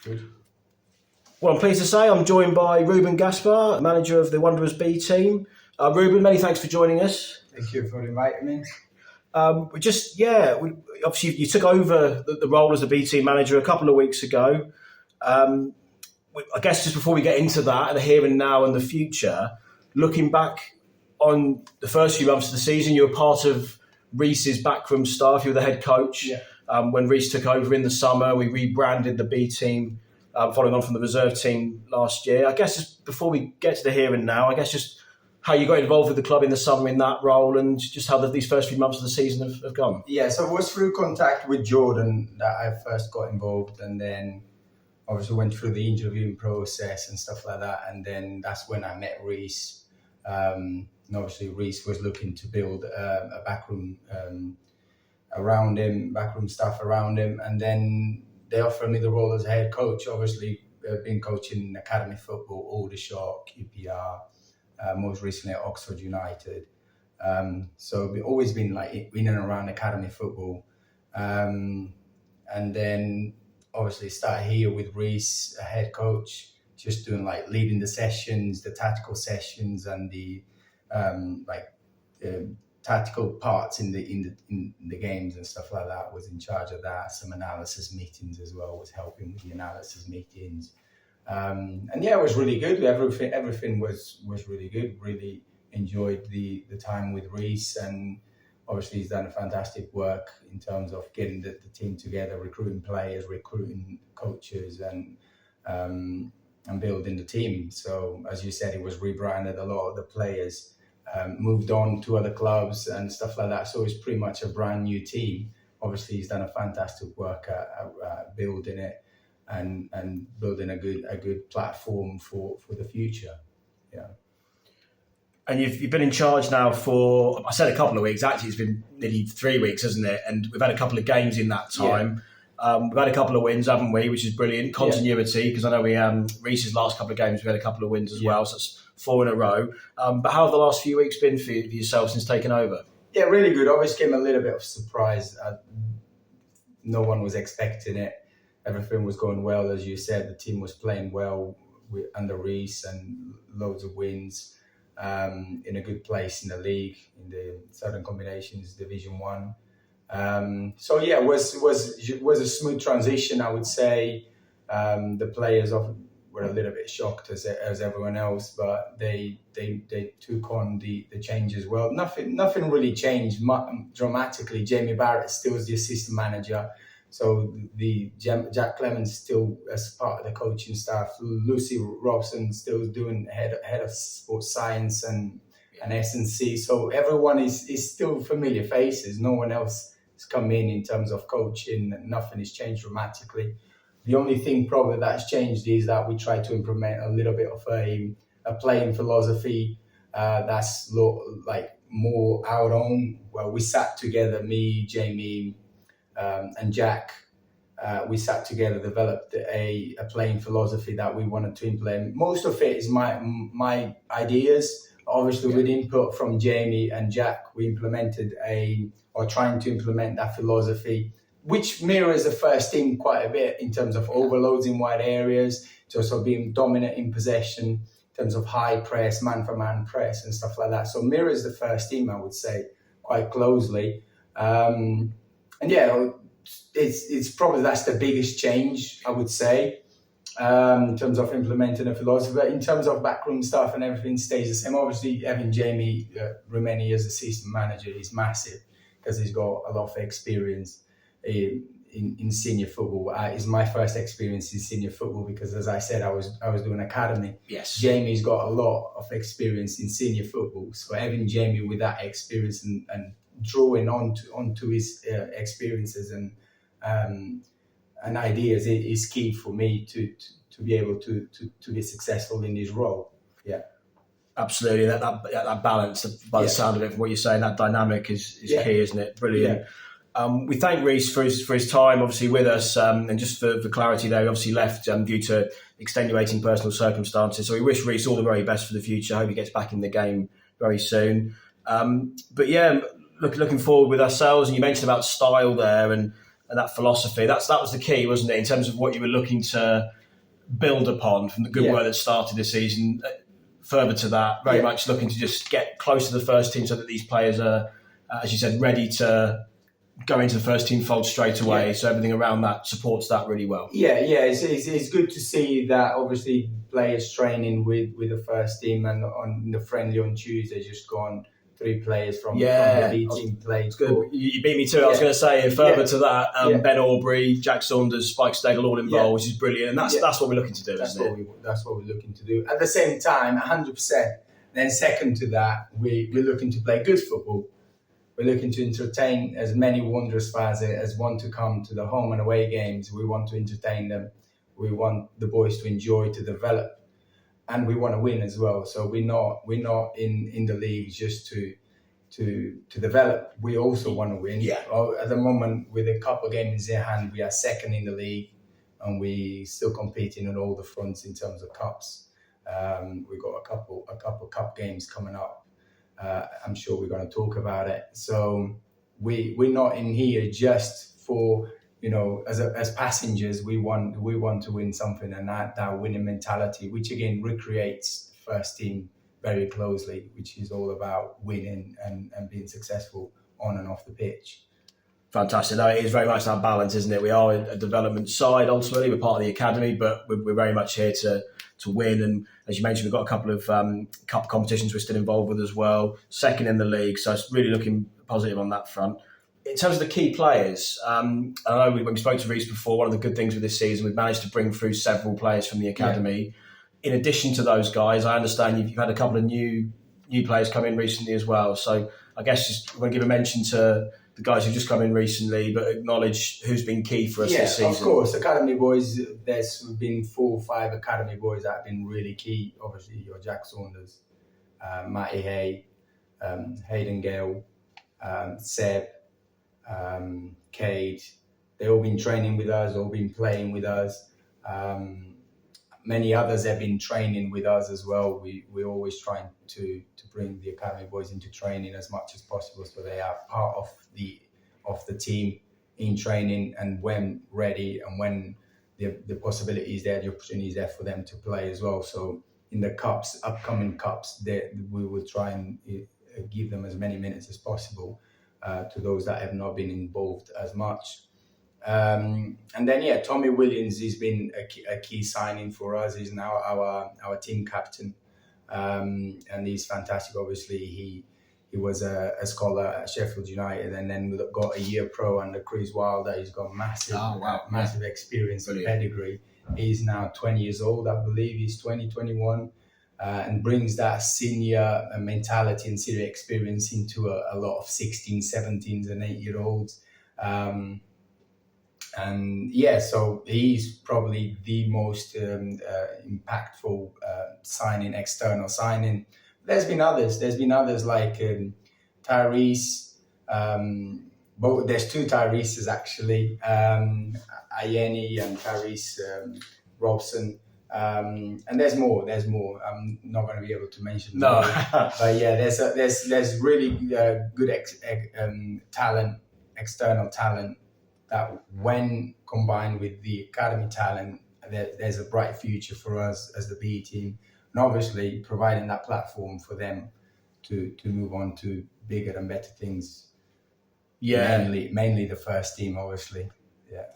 Good. Well, I'm pleased to say I'm joined by Ruben Gasper, manager of the Wanderers B team. Ruben, many thanks for joining us. Thank you for inviting me. Obviously you took over the role as the B team manager a couple of weeks ago. I guess just before we get into that, the here and now and the future, looking back on the first few months of the season, you were part of Reece's backroom staff. You were the head coach. Yeah. When Reece took over in the summer, we rebranded the B team, following on from the reserve team last year. I guess just before we get to the here and now, I guess just how you got involved with the club in the summer in that role and just how these first few months of the season have gone. Yeah, so it was through contact with Jordan that I first got involved, and then obviously went through the interviewing process and stuff like that, and then that's when I met Reece. And obviously Reece was looking to build a backroom around him, backroom staff around him, and then they offered me the role as head coach. Obviously, been coaching academy football, Aldershot, QPR, most recently at Oxford United. So we've always been like in and around academy football, and then obviously started here with Reece, a head coach, just doing like leading the sessions, the tactical sessions, and the tactical parts in the games and stuff like that. Was in charge of that. Some analysis meetings as well. Was helping with the analysis meetings, and yeah, it was really good. Everything was really good. Really enjoyed the time with Reece, and obviously he's done a fantastic work in terms of getting the team together, recruiting players, recruiting coaches, and building the team. So as you said, it was rebranded. A lot of the players moved on to other clubs and stuff like that. So it's pretty much a brand new team. Obviously, he's done a fantastic work at building it and building a good platform for the future. Yeah. And you've been in charge now for, I said a couple of weeks, actually it's been nearly 3 weeks, hasn't it? And we've had a couple of games in that time. Yeah. We've had a couple of wins, haven't we? Which is brilliant. Continuity, because I know Reece's last couple of games, we had a couple of wins as well. So that's 4 in a row. But how have the last few weeks been for yourself since taking over? Yeah, really good. Obviously came a little bit of surprise. No one was expecting it. Everything was going well, as you said. The team was playing well under Reece and loads of wins. In a good place in the league, in the Southern Combinations Division 1. So yeah, it was a smooth transition, I would say. The players were a little bit shocked as everyone else, but they took on the changes well. Nothing really changed dramatically. Jamie Barrett still is the assistant manager. So the Jack Clemens still as part of the coaching staff. Lucy Robson still doing head of sports science and S&C. So everyone is still familiar faces. No one else has come in terms of coaching. Nothing has changed dramatically. The only thing probably that's changed is that we try to implement a little bit of a playing philosophy that's like more our own. Well, we sat together, me, Jamie, and Jack, we sat together, developed a playing philosophy that we wanted to implement. Most of it is my ideas. Obviously, with input from Jamie and Jack, we trying to implement that philosophy, which mirrors the first team quite a bit in terms of overloads in wide areas, to also being dominant in possession, in terms of high press, man-for-man press and stuff like that. So mirrors the first team, I would say, quite closely. And yeah, it's probably that's the biggest change, I would say, in terms of implementing a philosophy. But in terms of backroom stuff and everything stays the same. Obviously, having Jamie remaining as assistant manager is massive because he's got a lot of experience in senior football. It's my first experience in senior football because, as I said, I was doing academy. Yes. Jamie's got a lot of experience in senior football. So having Jamie with that experience and drawing onto his experiences and ideas is key for me to be able to be successful in this role. Yeah, absolutely. That balance, by the sound of it, from what you're saying, that dynamic is key, isn't it? Brilliant. Yeah. We thank Reece for his time, obviously, with us, and just for clarity, there, he obviously left due to extenuating personal circumstances. So we wish Reece all the very best for the future. I hope he gets back in the game very soon. But yeah. Looking forward with ourselves, and you mentioned about style there, and that philosophy. That was the key, wasn't it, in terms of what you were looking to build upon from the good work that started this season. Further to that, very much looking to just get close to the first team so that these players are, as you said, ready to go into the first team fold straight away. So everything around that supports that really well. It's good to see that obviously players training with the first team, and on the friendly on Tuesday just gone 3 players from the B team played. Good. You beat me too. I was going to say further to that, Ben Aubrey, Jack Saunders, Spike Stagel all involved, which is brilliant, and that's what we're looking to do. That's what we're looking to do. At the same time, 100%. Then second to that, we're looking to play good football. We're looking to entertain as many Wanderers fans as want to come to the home and away games. We want to entertain them. We want the boys to enjoy, to develop, and we want to win as well. So we're not in the league just to develop. We also want to win. At the moment, with a couple of games in hand, we are second in the league, and we still competing on all the fronts in terms of cups. We've got a couple cup games coming up. I'm sure we're going to talk about it. So we're not in here just for, as passengers. We want to win something, and that winning mentality, which again recreates the first team very closely, which is all about winning and being successful on and off the pitch. Fantastic. No, it is very much that balance, isn't it? We are a development side ultimately. We're part of the academy, but we're very much here to win. And as you mentioned, we've got a couple of cup competitions we're still involved with as well. Second in the league, so it's really looking positive on that front. In terms of the key players, I know when we spoke to Reece before, one of the good things with this season, we've managed to bring through several players from the academy. In addition to those guys, I understand you've had a couple of new players come in recently as well. So I guess just want to give a mention to the guys who've just come in recently, but acknowledge who's been key for us this season. Of course, academy boys. There's been 4 or 5 academy boys that have been really key. Obviously, your Jack Saunders, Matty Hay, Hayden Gale, Seb, Cade. They've all been training with us, all been playing with us. Many others have been training with us as well. We're always trying to bring the academy boys into training as much as possible, so they are part of the team in training, and when ready and when the possibility is there, the opportunity is there for them to play as well. So in the upcoming cups, we will try and give them as many minutes as possible to those that have not been involved as much. And then Tommy Williams has been a key signing for us. He's now our team captain, and he's fantastic. Obviously, he was a scholar at Sheffield United, and then got a year pro under Chris Wilder. He's got massive experience and pedigree. He's now 20 years old, I believe. He's 21, and brings that senior mentality and senior experience into a lot of 16, 17s and 8-year-olds. So he's probably the most impactful external signing. There's been others like Tyrese. There's 2 Tyreses actually, Ayeni and Tyrese Robson. And there's more. I'm not going to be able to mention them. But there's really good talent, external talent, that when combined with the academy talent, there's a bright future for us as the B team, and obviously providing that platform for them to move on to bigger and better things. Mainly the first team, obviously.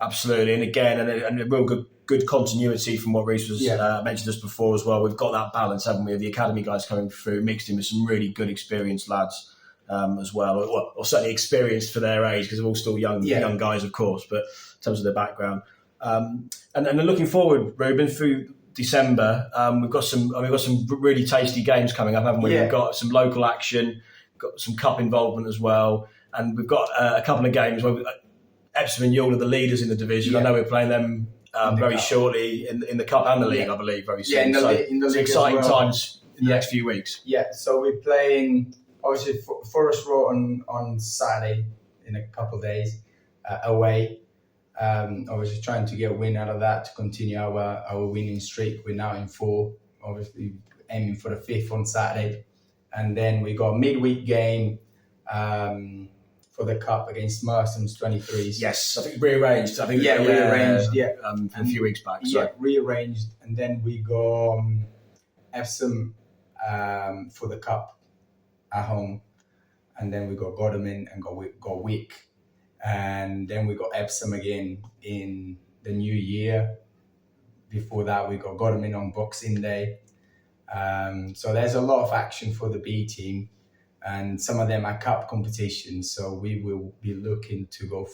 Absolutely. And again, and a real good continuity from what Reece was mentioned just before as well. We've got that balance, haven't we, of the academy guys coming through, mixed in with some really good experienced lads as well, or certainly experienced for their age, because they're all still young guys, of course, but in terms of their background. And then looking forward, Ruben, through December, we've got some really tasty games coming up, haven't we? We've got some local action, got some cup involvement as well, and we've got a couple of games where Epsom and Ewell are the leaders in the division. I know we're playing them very shortly in the cup and the league, I believe, very soon. In the league exciting times in the next few weeks. So we're playing obviously Forest Row on Saturday in a couple of days away. Obviously trying to get a win out of that to continue our winning streak. We're now in 4, obviously aiming for the 5th on Saturday. And then we got a midweek game for for the cup against Merson's 23s. Yes, I think rearranged. Rearranged. Yeah, a few weeks back. Yeah, rearranged, and then we go Epsom for the cup at home, and then we got Godalming and go Wick, and then we got Epsom again in the new year. Before that, we got Godalming on Boxing Day. So there's a lot of action for the B team, and some of them are cup competitions. So we will be looking to go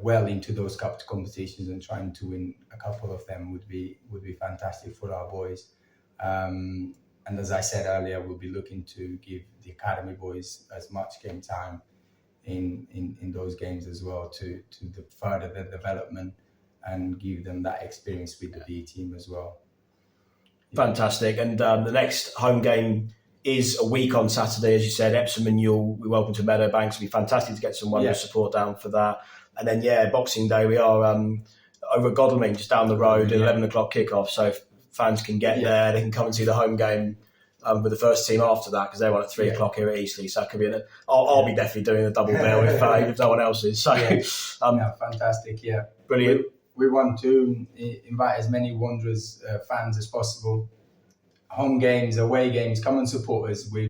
well into those cup competitions, and trying to win a couple of them would be fantastic for our boys. And as I said earlier, we'll be looking to give the academy boys as much game time in those games as well to further their development and give them that experience with the B team as well. Fantastic. And the next home game is a week on Saturday, as you said, Epsom and Newell. We're welcome to Meadowbanks. It'll be fantastic to get some wondrous support down for that. And then, Boxing Day, we are over at Godalming, just down the road, at 11 o'clock kickoff. So if fans can get there, they can come and see the home game with the first team after that, because they're on at 3 o'clock here at Eastleigh. So that could be I'll be definitely doing a double bill if no one else is. So, fantastic, brilliant. We want to invite as many Wanderers fans as possible. Home games, away games, come and support us.